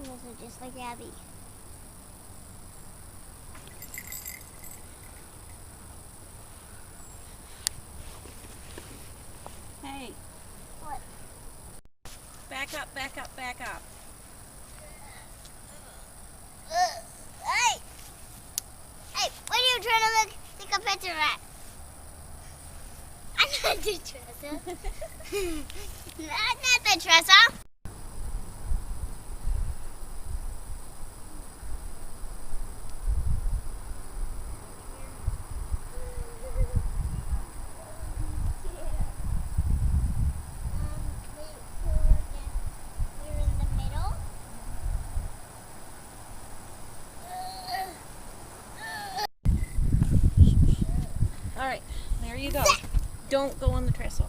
Those are just like Abby. Hey. What? Back up, back up, back up. Hey! Hey, what are you trying to take a picture at? I'm not the Tressa. I'm not the Tressa. All right, there you go. Don't go on the trestle.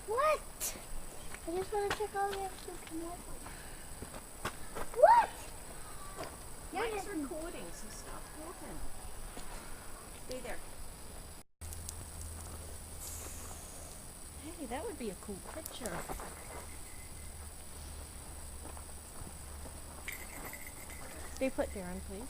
What? I just want to check all the extras. What? Mike's recording, so stop talking. Stay there. Hey, that would be a cool picture. Stay put, Darren, please.